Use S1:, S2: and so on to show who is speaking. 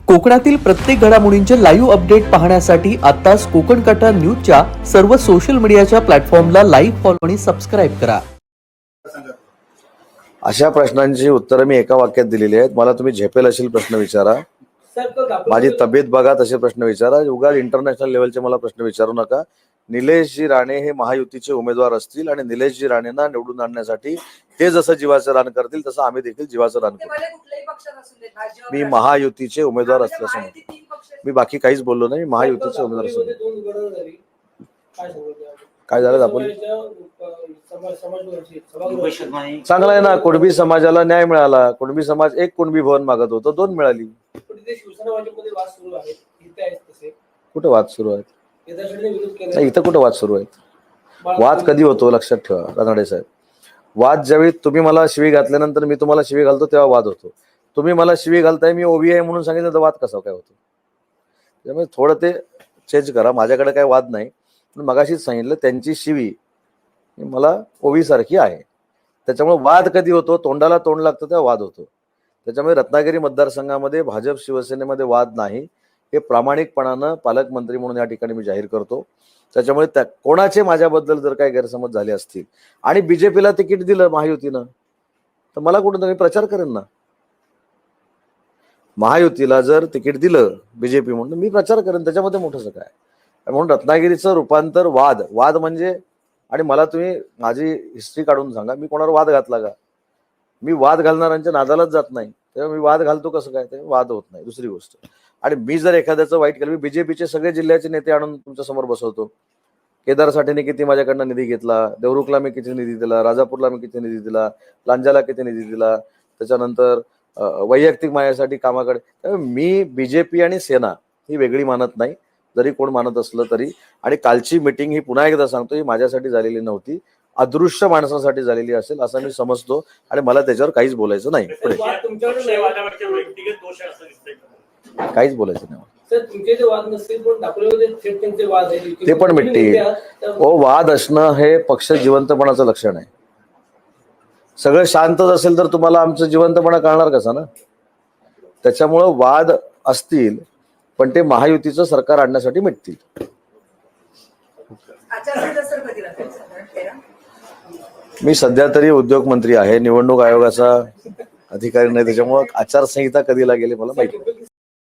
S1: कोकणातील प्रत्येक घडामोडींचे लाईव्ह अपडेट पाहण्यासाठी आताच कोकण कटा न्यूजच्या सर्व सोशल मीडियाच्या प्लॅटफॉर्मला लाईक, फॉलो आणि सबस्क्राईब करा.
S2: अशा प्रश्नांची उत्तरं मी एका वाक्यात दिलेली आहेत. मला तुम्ही झेपेल असेल प्रश्न विचारा, माझी तब्येत बघा तसे प्रश्न विचारा. उगाच इंटरनॅशनल लेवलचे मला प्रश्न विचारू नका. निलेशजी राणे हे महायुतीचे उमेदवार असतील आणि निलेशजी राणेंना निवडून आणण्यासाठी ते जसं जीवाचं रान करतील तसं आम्ही देखील जीवाचं रान करू. मी महायुतीचे उमेदवार असल्याचं मी बाकी काहीच बोललो नाही. महायुतीचे उमेदवार असले काय झालं आपण चांगला आहे ना. कुणबी समाजाला न्याय मिळाला. कुणबी समाज एक कुणबी भवन मागत होतो, 2 मिळाली. कुठं वाद सुरू आहेत? नाही, इथं कुठं वाद सुरू आहेत? वाद कधी होतो लक्षात ठेवा रानडे साहेब. वाद ज्यावेळी तुम्ही मला शिवी घातल्यानंतर मी तुम्हाला शिवी घालतो तेव्हा वाद होतो. तुम्ही मला शिवी घालताय, मी ओबी आहे म्हणून सांगितलं तर वाद कसा काय होतो? त्यामुळे थोडं ते चेंज करा. माझ्याकडे काय वाद नाही, पण मगाशीच सांगितलं त्यांची शिवी मला ओवी सारखी आहे. त्याच्यामुळे वाद कधी होतो? तोंडाला तोंड लागतं तेव्हा वाद होतो. त्याच्यामुळे रत्नागिरी मतदारसंघामध्ये भाजप शिवसेनेमध्ये वाद नाही, हे प्रामाणिकपणानं पालकमंत्री म्हणून या ठिकाणी मी जाहीर करतो. त्याच्यामुळे त्या कोणाचे माझ्याबद्दल जर काही गैरसमज झाले असतील आणि बीजेपीला तिकीट दिलं महायुतीनं तर मला कुठं मी प्रचार करेन ना. महायुतीला जर तिकीट दिलं बीजेपी म्हणून मी प्रचार करेन, त्याच्यामध्ये मोठंसं काय. म्हणून रत्नागिरीचं रूपांतर वाद म्हणजे, आणि मला तुम्ही माझी हिस्ट्री काढून सांगा, मी कोणावर वाद घातला का? मी वाद घालणाऱ्यांच्या नादालाच जात नाही, तेव्हा मी वाद घालतो कसं काय? ते वाद होत नाही. दुसरी गोष्ट, आणि मी जर एखाद्याचं वाईट केलं, मी बीजेपीचे सगळे जिल्ह्याचे नेते आणून तुमच्या समोर बसवतो. केदार साठेने किती माझ्याकडनं निधी घेतला, देवरुखला मी किती निधी दिला, राजापूरला मी किती निधी दिला, लांजाला किती निधी दिला, त्याच्यानंतर वैयक्तिक माझ्यासाठी कामाकडे. मी बीजेपी आणि सेना ही वेगळी मानत नाही, जरी कोण मानत असलं तरी. आणि कालची मिटिंग ही पुन्हा एकदा सांगतो, ही माझ्यासाठी झालेली नव्हती, अदृश्य माणसासाठी झालेली असेल असं मी समजतो, आणि मला त्याच्यावर काहीच बोलायचं नाही. काहीच बोलायचं नाही. ते पण मिटतील. वाद असणं हे पक्ष जिवंतपणाचं लक्षण आहे. सगळं शांतच असेल तर तुम्हाला आमचं जिवंतपणा कळणार कसा ना. त्याच्यामुळं वाद असतील, पण ते महायुतीचं सरकार आणण्यासाठी मिटतील. मी सध्या तरी उद्योग मंत्री आहे, निवडणूक आयोगाचा अधिकारी नाही, त्याच्यामुळे आचारसंहिता कधी लागेल मला माहिती.